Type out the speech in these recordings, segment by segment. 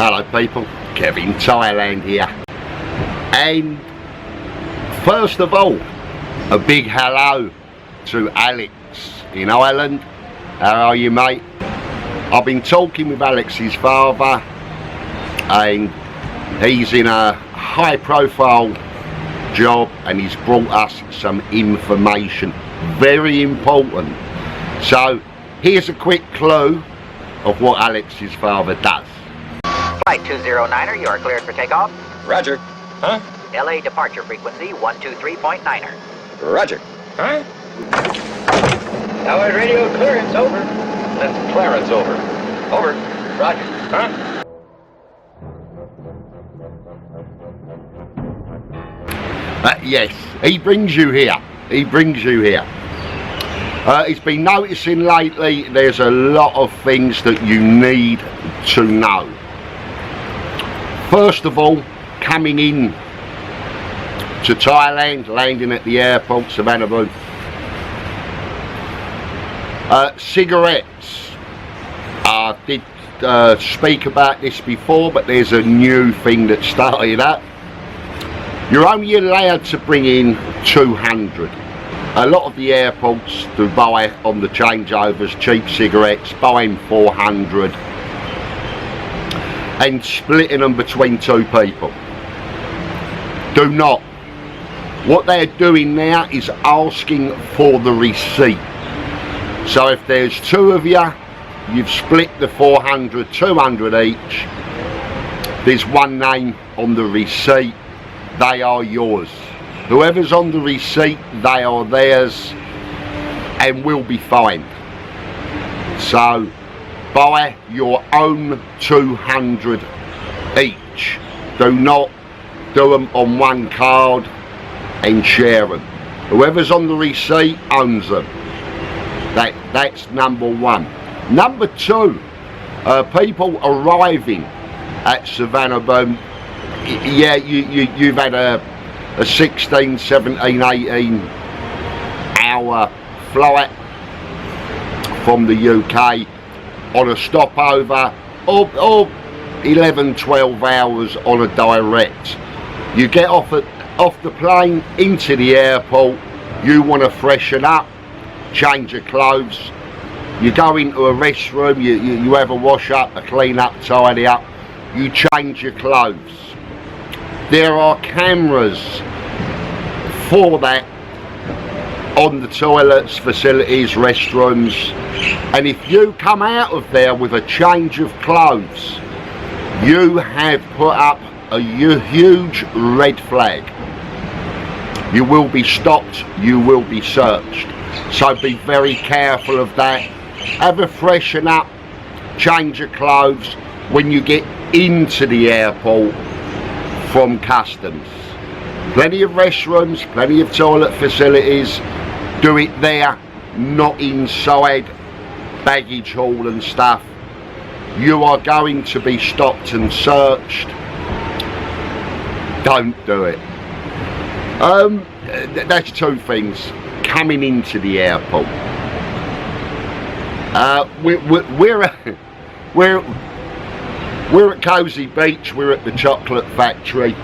Hello people, Kev-In-Thailand here. And first of all, a big hello to Alex in Ireland. How are you, mate? I've been talking with Alex's father and he's in a high profile job and he's brought us some information, very important. So here's a quick clue of what Alex's father does. Flight 209er, you are cleared for takeoff. Roger. Huh? LA departure frequency 123.9er. Roger. Huh? Tower radio clearance over. That's Clarence over. Over. Roger. Huh? Yes, he brings you here. He brings you here. He's been noticing lately there's a lot of things that you need to know. First of all, coming in to Thailand, landing at the airport, Savannah. Cigarettes. I did speak about this before, but there's a new thing that started up. You're only allowed to bring in 200. A lot of the airports do buy on the changeovers cheap cigarettes, buying 400 and splitting them between two people. Do not. What they're doing now is asking for the receipt. So if there's two of you, you've split the 400, 200 each. There's one name on the receipt. They are yours. Whoever's on the receipt, they are theirs and will be fined. So buy your own 200 each. Do not do them on one card and share them. Whoever's on the receipt owns them. That's number one. Number two, people arriving at Savannah. Yeah, you've had a 16, 17, 18 hour flight from the UK on a stopover, or 11, 12 hours on a direct. You get off the plane into the airport, you want to freshen up, change your clothes, you go into a restroom, you have a wash up, a clean up, tidy up, you change your clothes. There are cameras for that on the toilets, facilities, restrooms, and if you come out of there with a change of clothes, you have put up a huge red flag. You will be stopped, you will be searched. So be very careful of that. Have a freshen up, change your clothes when you get into the airport from customs. Plenty of restrooms, plenty of toilet facilities. Do it there, not inside baggage hall and stuff. You are going to be stopped and searched. Don't do it. That's two things coming into the airport. We're at Cozy Beach. We're at the chocolate factory.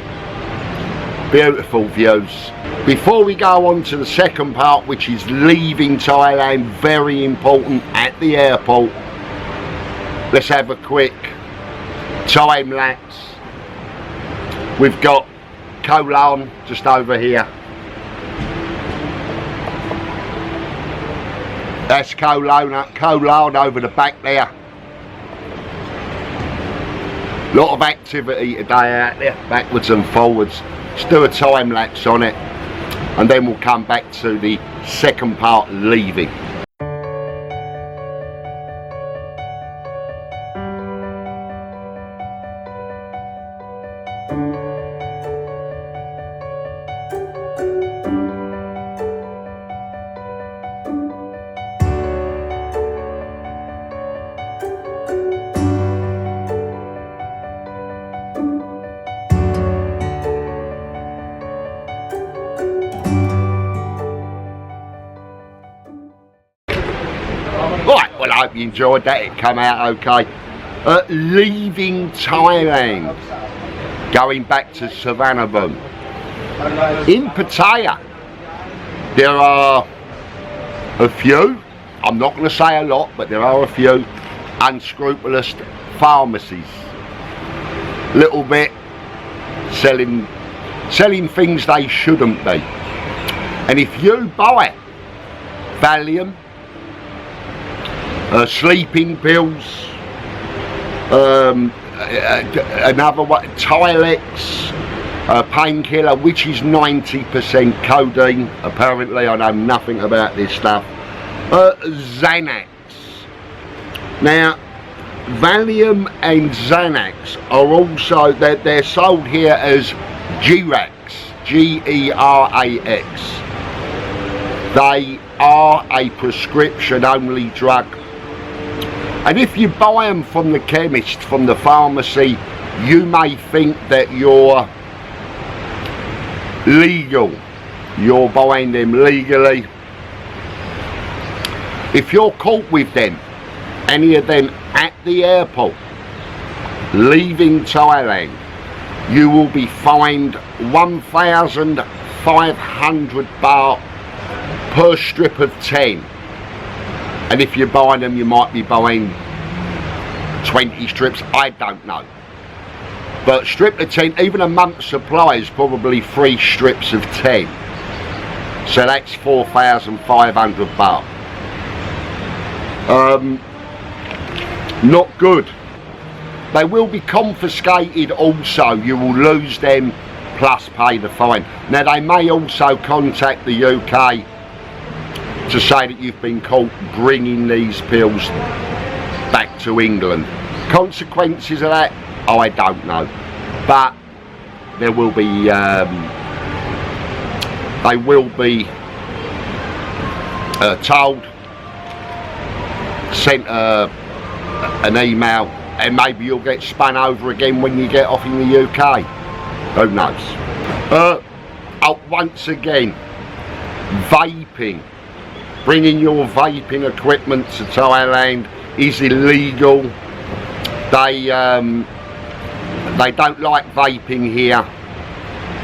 Beautiful views. Before we go on to the second part, which is leaving Thailand, very important at the airport, let's have a quick time lapse. We've got Koh Larn just over here. That's Koh Larn over the back there. Lot of activity today out there, backwards and forwards. Let's do a time lapse on it and then we'll come back to the second part, leaving. Right, well I hope you enjoyed that, it came out okay. Leaving Thailand, going back to Savannahburn. In Pattaya, there are a few, I'm not going to say a lot, but there are a few unscrupulous pharmacies. Little bit selling things they shouldn't be. And if you buy Valium, sleeping pills, another one, Tilex, painkiller, which is 90% codeine. Apparently, I know nothing about this stuff. Xanax. Now, Valium and Xanax are also, they're sold here as G-Rax, G-E-R-A-X. They are a prescription-only drug. And if you buy them from the chemist, from the pharmacy, you may think that you're legal. You're buying them legally. If you're caught with them, any of them at the airport, leaving Thailand, you will be fined 1,500 baht per strip of 10. And if you're buying them, you might be buying 20 strips, I don't know. But strip of 10, even a month's supply is probably 3 strips of 10. So that's 4,500 baht. Not good. They will be confiscated also. You will lose them plus pay the fine. Now they may also contact the UK to say that you've been caught bringing these pills back to England. Consequences of that, I don't know. But there will be, they will be told, sent an email, and maybe you'll get spun over again when you get off in the UK. Who knows? Once again, vaping. Bringing your vaping equipment to Thailand is illegal. They don't like vaping here,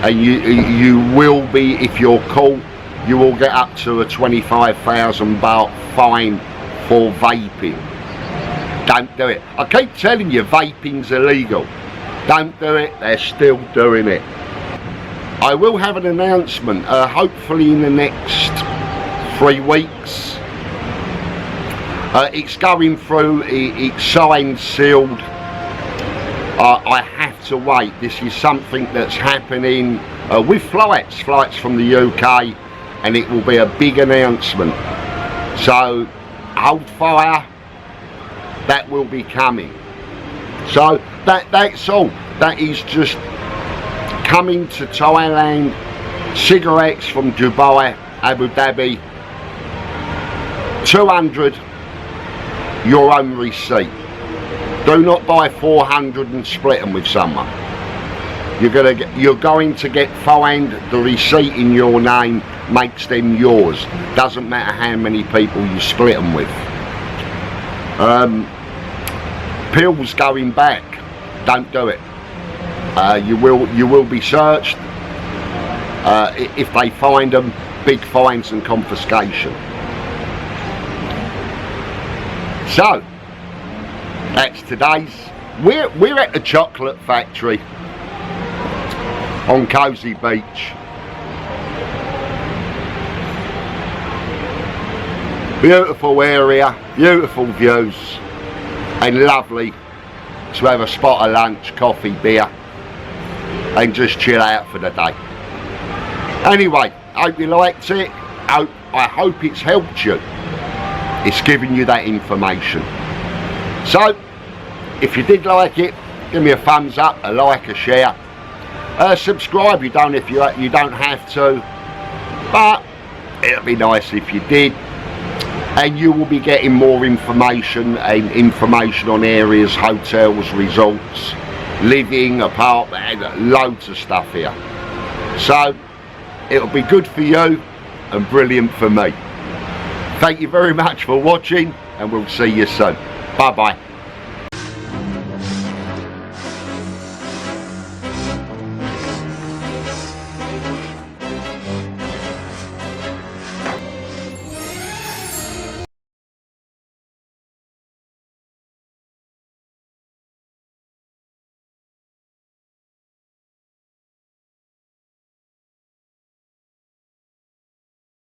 and you will be, if you're caught, you will get up to a 25,000 baht fine for vaping. Don't do it. I keep telling you, vaping's illegal. Don't do it. They're still doing it. I will have an announcement, hopefully in the next 3 weeks. It's going through, it's signed, sealed. I have to wait. This is something that's happening with flights from the UK, and it will be a big announcement. So hold fire, that will be coming. So that's all. That is just coming to Thailand. Cigarettes from Dubai, Abu Dhabi, 200, your own receipt. Do not buy 400 and split them with someone. You're going to get fined. The receipt in your name makes them yours. Doesn't matter how many people you split them with. Pills going back, don't do it. You will be searched. If they find them, big fines and confiscation. So that's today's. We're at the chocolate factory on Cozy Beach. Beautiful area, beautiful views, and lovely to have a spot of lunch, coffee, beer, and just chill out for the day. Anyway, hope you liked it. I hope it's helped you. It's giving you that information. So, if you did like it, give me a thumbs up, a like, a share. Subscribe. You don't have to, but it'll be nice if you did. And you will be getting more information on areas, hotels, resorts, living, apartment, and loads of stuff here. So it'll be good for you and brilliant for me. Thank you very much for watching, and we'll see you soon. Bye bye.